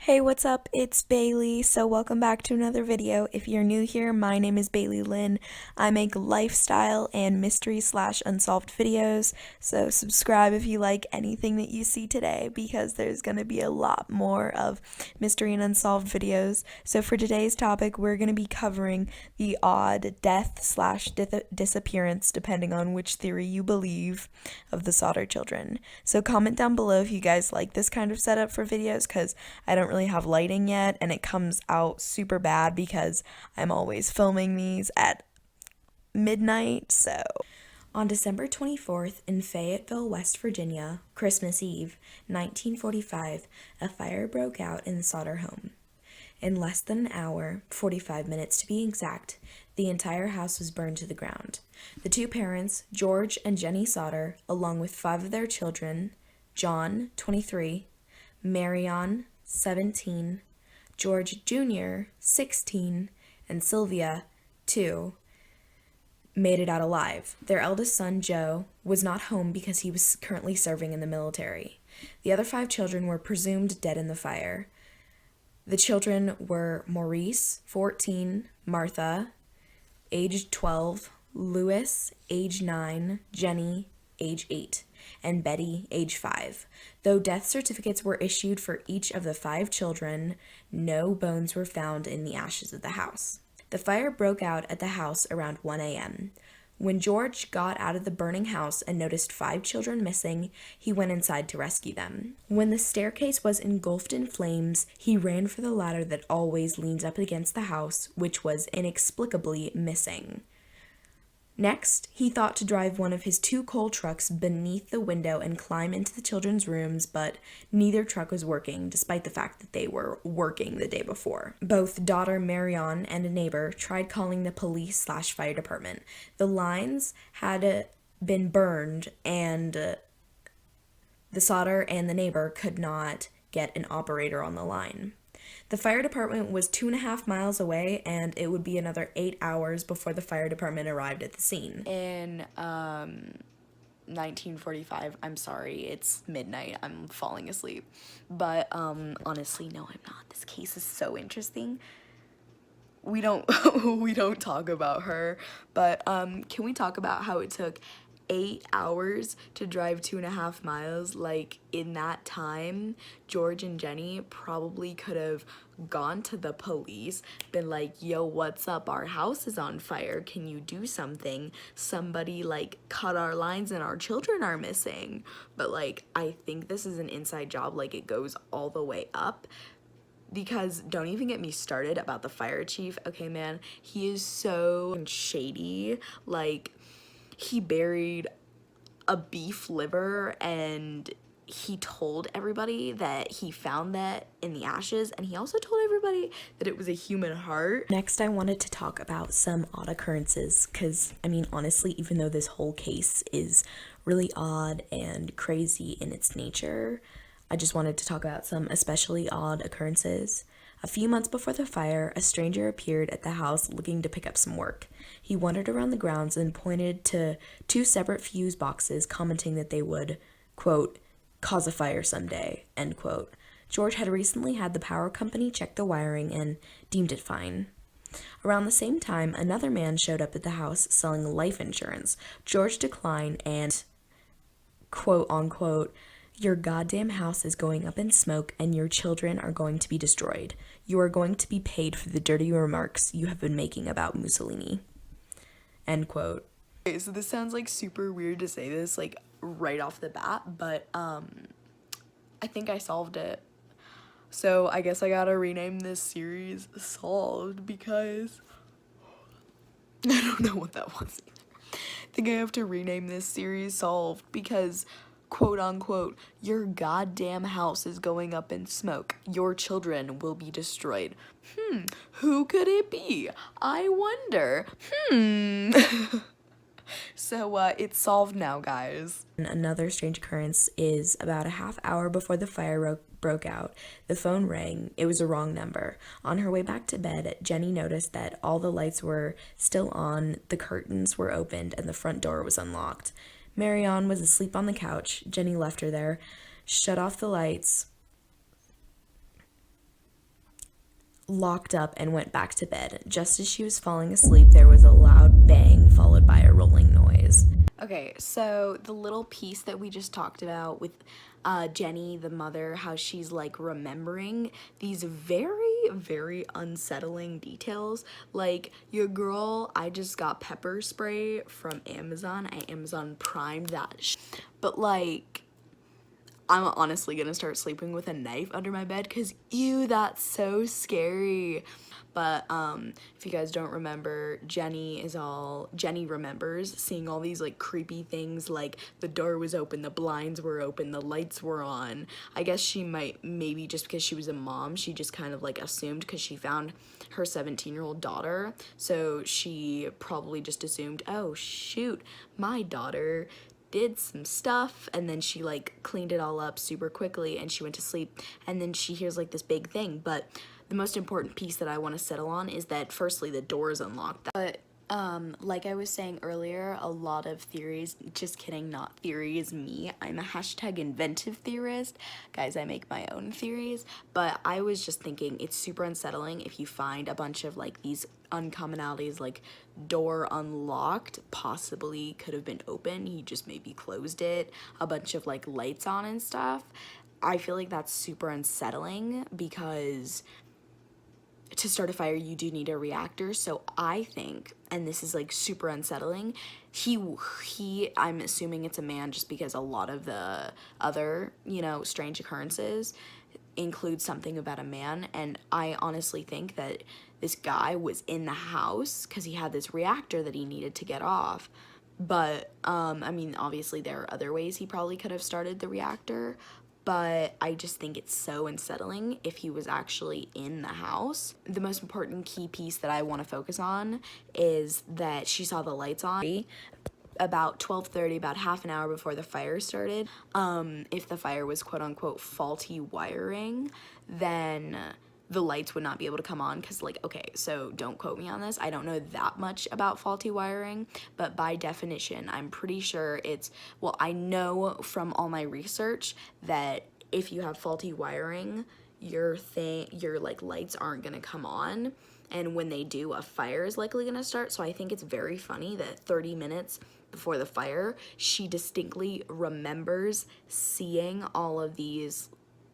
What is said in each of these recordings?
Hey, what's up? It's Bailey. So, welcome back to another video. If you're new here, my name is Bailey Lynn. I make lifestyle and mystery slash unsolved videos. So, subscribe if you like anything that you see today because there's going to be a lot more of mystery and unsolved videos. So, for today's topic, we're going to be covering the odd death slash disappearance, depending on which theory you believe, of the Sodder children. So, comment down below if you guys like this kind of setup for videos because I don't really have lighting yet and it comes out super bad because I'm always filming these at midnight. So on December 24th in Fayetteville, West Virginia, Christmas Eve, 1945, a fire broke out in the Sodder home. In less than an hour, 45 minutes to be exact, the entire house was burned to the ground. The two parents, George and Jenny Sodder, along with 5 of their children, John, 23, Marion, 17, George Jr., 16, and Sylvia, 2, made it out alive. Their eldest son, Joe, was not home because he was currently serving in the military. The other 5 children were presumed dead in the fire. The children were Maurice, 14, Martha, age 12, Louis, age 9, Jenny, age 8, and Betty, age 5. Though death certificates were issued for each of the 5 children, no bones were found in the ashes of the house. The fire broke out at the house around 1 a.m. When George got out of the burning house and noticed 5 children missing, he went inside to rescue them. When the staircase was engulfed in flames, he ran for the ladder that always leans up against the house, which was inexplicably missing. Next, he thought to drive one of his 2 coal trucks beneath the window and climb into the children's rooms, but neither truck was working, despite the fact that they were working the day before. Both daughter Marion and a neighbor tried calling the police / fire department. The lines had been burned, and the Sodder and the neighbor could not get an operator on the line. The fire department was 2.5 miles away, and it would be another 8 hours before the fire department arrived at the scene. In 1945, I'm sorry, it's midnight, I'm falling asleep. But honestly, no, I'm not. This case is so interesting. We don't we don't talk about her, but can we talk about how it took 8 hours to drive 2.5 miles? Like, in that time, George and Jenny probably could have gone to the police, been like, yo, what's up, our house is on fire, can you do something, somebody like cut our lines and our children are missing. But like, I think this is an inside job, like it goes all the way up. Because don't even get me started about the fire chief. Okay, man, he is so shady. Like, he buried a beef liver and he told everybody that he found that in the ashes, and he also told everybody that it was a human heart. Next, I wanted to talk about some odd occurrences because, I mean, honestly, even though this whole case is really odd and crazy in its nature, I just wanted to talk about some especially odd occurrences. A few months before the fire, a stranger appeared at the house looking to pick up some work. He wandered around the grounds and pointed to 2 separate fuse boxes, commenting that they would, quote, cause a fire someday, end quote. George had recently had the power company check the wiring and deemed it fine. Around the same time, another man showed up at the house selling life insurance. George declined and, quote unquote, your goddamn house is going up in smoke and your children are going to be destroyed. You are going to be paid for the dirty remarks you have been making about Mussolini. End quote. Okay, so this sounds like super weird to say this like right off the bat, but I think I solved it. So I guess I gotta rename this series Solved because I don't know what that was either. I think I have to rename this series Solved because, quote unquote, your goddamn house is going up in smoke. Your children will be destroyed. Who could it be? I wonder. So, it's solved now, guys. Another strange occurrence is about a half hour before the fire broke out, the phone rang. It was a wrong number. On her way back to bed, Jenny noticed that all the lights were still on, the curtains were opened, and the front door was unlocked. Marion was asleep on the couch. Jenny left her there, shut off the lights, locked up and went back to bed. Just as she was falling asleep, there was a loud bang followed by a rolling noise. Okay, so the little piece that we just talked about with Jenny, the mother, how she's like remembering these very, very unsettling details. Like, your girl, I just got pepper spray from Amazon. I Amazon primed that but like, I'm honestly gonna start sleeping with a knife under my bed because ew, that's so scary. But if you guys don't remember, Jenny remembers seeing all these like creepy things, like the door was open, the blinds were open, the lights were on. I guess she maybe just because she was a mom, she just kind of like assumed, because she found her 17-year-old daughter, so she probably just assumed, oh shoot, my daughter did some stuff, and then she like cleaned it all up super quickly and she went to sleep, and then she hears like this big thing. But the most important piece that I want to settle on is that firstly the door is unlocked. But like I was saying earlier, a lot of theories, just kidding, not theories, me, I'm a hashtag inventive theorist. Guys, I make my own theories, but I was just thinking it's super unsettling if you find a bunch of like these uncommonalities, like door unlocked, possibly could have been open, he just maybe closed it, a bunch of like lights on and stuff. I feel like that's super unsettling because to start a fire you do need a reactor. So I think, and this is like super unsettling, I'm assuming it's a man just because a lot of the other, you know, strange occurrences include something about a man, and I honestly think that this guy was in the house because he had this reactor that he needed to get off. But I mean, obviously there are other ways he probably could have started the reactor, but I just think it's so unsettling if he was actually in the house. The most important key piece that I want to focus on is that she saw the lights on about 12:30, about half an hour before the fire started. If the fire was quote-unquote faulty wiring, then the lights would not be able to come on, because like, okay, so don't quote me on this, I don't know that much about faulty wiring, but by definition I'm pretty sure it's, well, I know from all my research that if you have faulty wiring, your like lights aren't gonna come on, and when they do, a fire is likely gonna start. So I think it's very funny that 30 minutes before the fire, she distinctly remembers seeing all of these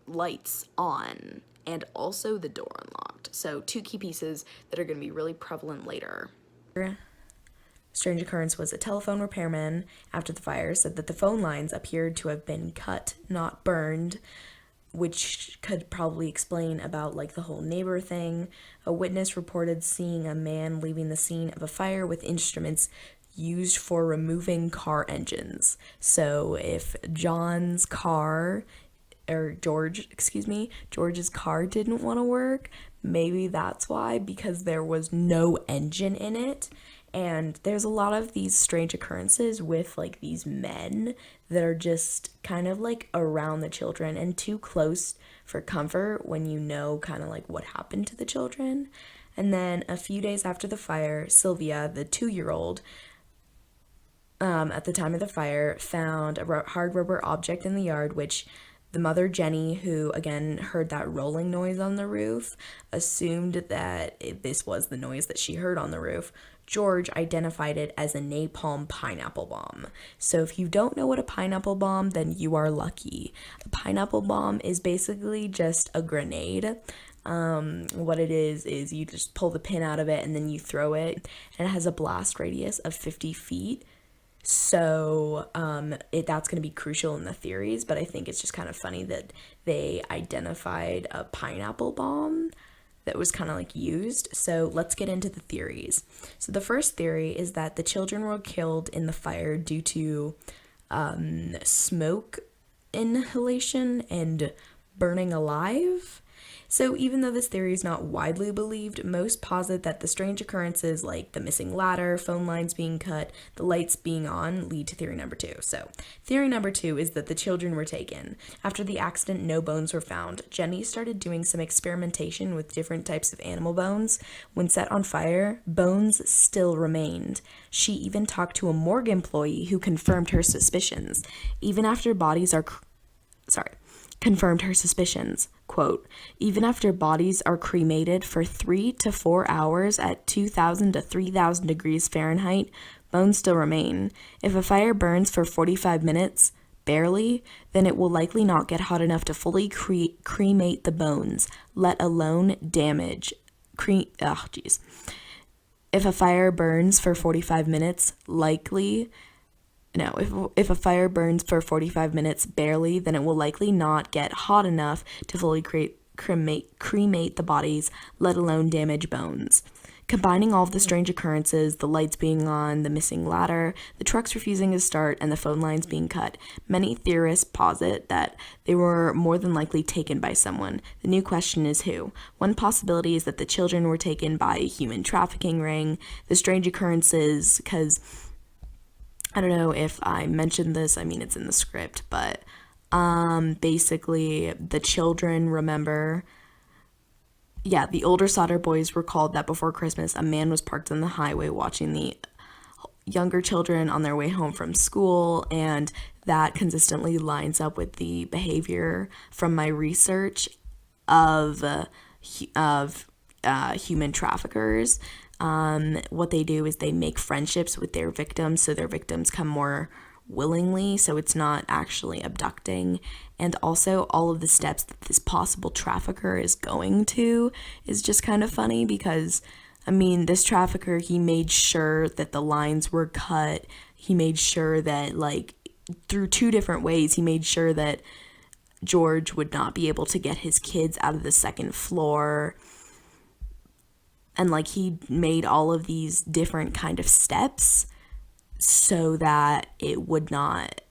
lights on and also the door unlocked. So two key pieces that are going to be really prevalent later. Strange occurrence was a telephone repairman after the fire said that the phone lines appeared to have been cut, not burned, which could probably explain about like the whole neighbor thing. A witness reported seeing a man leaving the scene of a fire with instruments used for removing car engines. So if John's car, or George's car didn't want to work, maybe that's why, because there was no engine in it. And there's a lot of these strange occurrences with like these men that are just kind of like around the children and too close for comfort when you know kind of like what happened to the children. And then a few days after the fire, Sylvia, the 2-year-old, at the time of the fire, found a hard rubber object in the yard, which the mother, Jenny, who again heard that rolling noise on the roof, assumed that this was the noise that she heard on the roof. George identified it as a napalm pineapple bomb. So if you don't know what a pineapple bomb, then you are lucky. A pineapple bomb is basically just a grenade. What it is you just pull the pin out of it and then you throw it, and it has a blast radius of 50 feet. So that's going to be crucial in the theories, but I think it's just kind of funny that they identified a pineapple bomb that was kind of like used. So let's get into the theories. So the first theory is that the children were killed in the fire due to smoke inhalation and burning alive. So even though this theory is not widely believed, most posit that the strange occurrences like the missing ladder, phone lines being cut, the lights being on lead to theory number 2. So theory number 2 is that the children were taken. After the accident, no bones were found. Jenny started doing some experimentation with different types of animal bones. When set on fire, bones still remained. She even talked to a morgue employee who confirmed her suspicions. Even after bodies are confirmed her suspicions. Quote, even after bodies are cremated for 3 to 4 hours at 2,000 to 3,000 degrees Fahrenheit, bones still remain. If a fire burns for 45 minutes, barely, then it will likely not get hot enough to fully cremate the bones, let alone damage. If a fire burns for 45 minutes, if a fire burns for 45 minutes barely, then it will likely not get hot enough to fully cremate the bodies, let alone damage bones. Combining all of the strange occurrences, the lights being on, the missing ladder, the trucks refusing to start, and the phone lines being cut, many theorists posit that they were more than likely taken by someone. The new question is who. One possibility is that the children were taken by a human trafficking ring. The strange occurrences, because I don't know if I mentioned this, I mean it's in the script, but basically the children remember, the older Sodder boys recalled that before Christmas, a man was parked on the highway watching the younger children on their way home from school, and that consistently lines up with the behavior from my research of human traffickers. What they do is they make friendships with their victims, so their victims come more willingly, so it's not actually abducting. And also all of the steps that this possible trafficker is going to is just kind of funny because, this trafficker, he made sure that the lines were cut. He made sure that, through 2 different ways, he made sure that George would not be able to get his kids out of the second floor. And, he made all of these different kind of steps so that it would not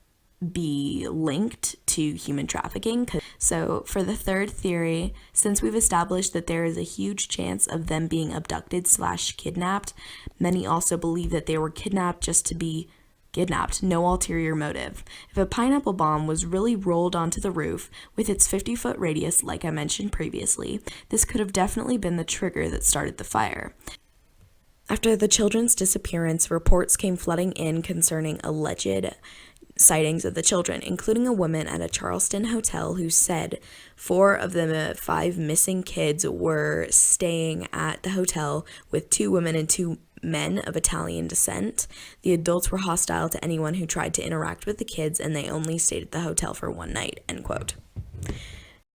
be linked to human trafficking. So for the third theory, since we've established that there is a huge chance of them being abducted/kidnapped, many also believe that they were kidnapped just to be kidnapped, no ulterior motive. If a pineapple bomb was really rolled onto the roof with its 50-foot radius, like I mentioned previously, this could have definitely been the trigger that started the fire. After the children's disappearance, reports came flooding in concerning alleged sightings of the children, including a woman at a Charleston hotel who said 4 of the 5 missing kids were staying at the hotel with 2 women and 2 men of Italian descent. The adults were hostile to anyone who tried to interact with the kids, and they only stayed at the hotel for 1 night, end quote.